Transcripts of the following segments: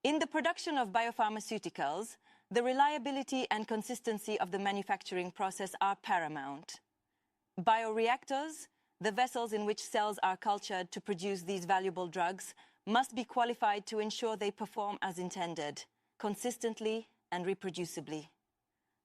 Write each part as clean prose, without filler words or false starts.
In the production of biopharmaceuticals, the reliability and consistency of the manufacturing process are paramount. Bioreactors, the vessels in which cells are cultured to produce these valuable drugs, must be qualified to ensure they perform as intended, consistently and reproducibly.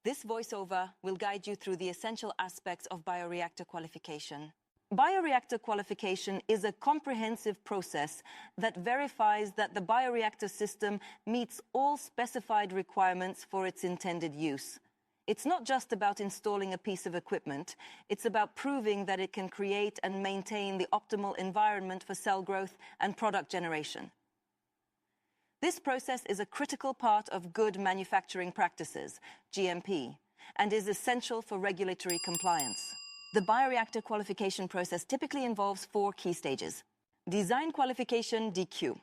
This voiceover will guide you through the essential aspects of bioreactor qualification. Bioreactor qualification is a comprehensive process that verifies that the bioreactor system meets all specified requirements for its intended use. It's not just about installing a piece of equipment, it's about proving that it can create and maintain the optimal environment for cell growth and product generation. This process is a critical part of good manufacturing practices, GMP, and is essential for regulatory compliance. The bioreactor qualification process typically involves 4 key stages. Design qualification, DQ.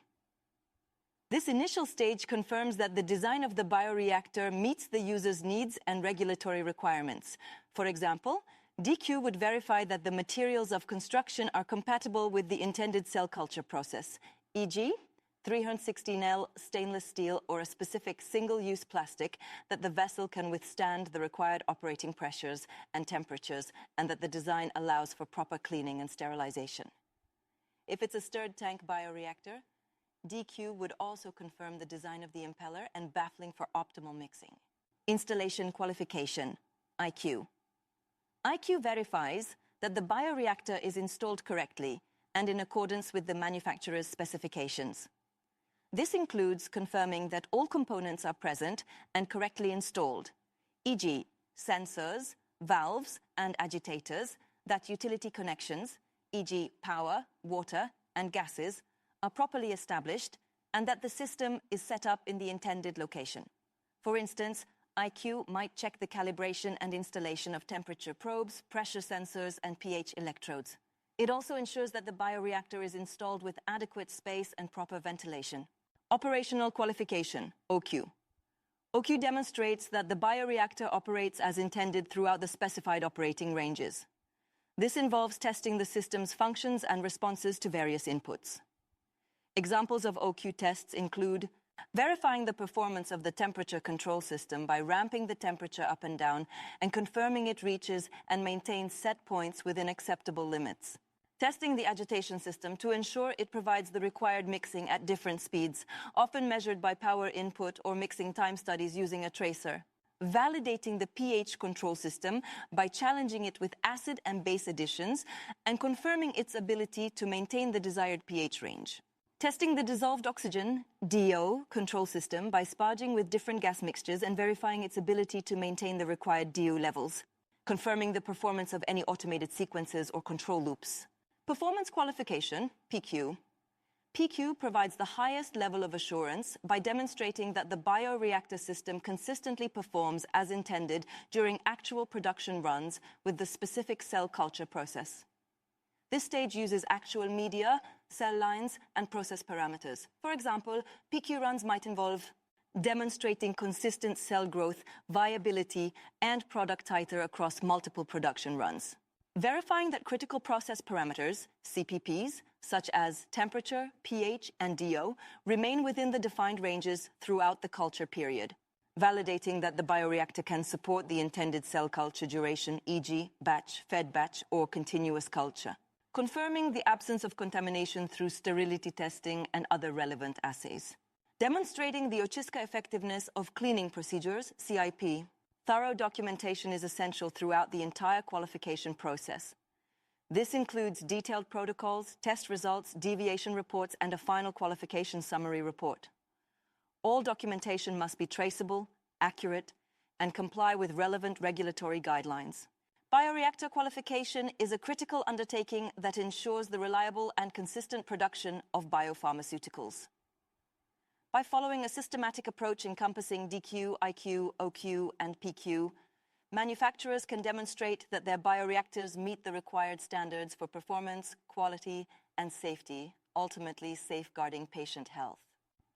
This initial stage confirms that the design of the bioreactor meets the user's needs and regulatory requirements. For example, DQ would verify that the materials of construction are compatible with the intended cell culture process, e.g., 316L stainless steel or a specific single-use plastic that the vessel can withstand the required operating pressures and temperatures, and that the design allows for proper cleaning and sterilization. If it's a stirred tank bioreactor, DQ would also confirm the design of the impeller and baffling for optimal mixing. Installation qualification, IQ. IQ verifies that the bioreactor is installed correctly and in accordance with the manufacturer's specifications. This includes confirming that all components are present and correctly installed, e.g., sensors, valves, and agitators, that utility connections, e.g., power, water, and gases, are properly established, and that the system is set up in the intended location. For instance, IQ might check the calibration and installation of temperature probes, pressure sensors, and pH electrodes. It also ensures that the bioreactor is installed with adequate space and proper ventilation. Operational qualification, OQ. OQ demonstrates that the bioreactor operates as intended throughout the specified operating ranges. This involves testing the system's functions and responses to various inputs. Examples of OQ tests include verifying the performance of the temperature control system by ramping the temperature up and down and confirming it reaches and maintains set points within acceptable limits. Testing the agitation system to ensure it provides the required mixing at different speeds, often measured by power input or mixing time studies using a tracer. Validating the pH control system by challenging it with acid and base additions and confirming its ability to maintain the desired pH range. Testing the dissolved oxygen, DO, control system by sparging with different gas mixtures and verifying its ability to maintain the required DO levels. Confirming the performance of any automated sequences or control loops. Performance qualification, PQ. PQ provides the highest level of assurance by demonstrating that the bioreactor system consistently performs as intended during actual production runs with the specific cell culture process. This stage uses actual media, cell lines, and process parameters. For example, PQ runs might involve demonstrating consistent cell growth, viability, and product titer across multiple production runs. Verifying that critical process parameters, CPPs, such as temperature, pH, and DO, remain within the defined ranges throughout the culture period. Validating that the bioreactor can support the intended cell culture duration, e.g., batch, fed batch, or continuous culture. Confirming the absence of contamination through sterility testing and other relevant assays. Demonstrating the Oczyska effectiveness of cleaning procedures, CIP. Thorough documentation is essential throughout the entire qualification process. This includes detailed protocols, test results, deviation reports, and a final qualification summary report. All documentation must be traceable, accurate, and comply with relevant regulatory guidelines. Bioreactor qualification is a critical undertaking that ensures the reliable and consistent production of biopharmaceuticals. By following a systematic approach encompassing DQ, IQ, OQ, and PQ, manufacturers can demonstrate that their bioreactors meet the required standards for performance, quality, and safety, ultimately safeguarding patient health.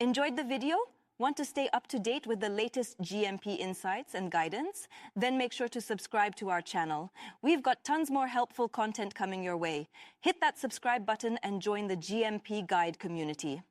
Enjoyed the video? Want to stay up to date with the latest GMP insights and guidance? Then make sure to subscribe to our channel. We've got tons more helpful content coming your way. Hit that subscribe button and join the GMP Guide community.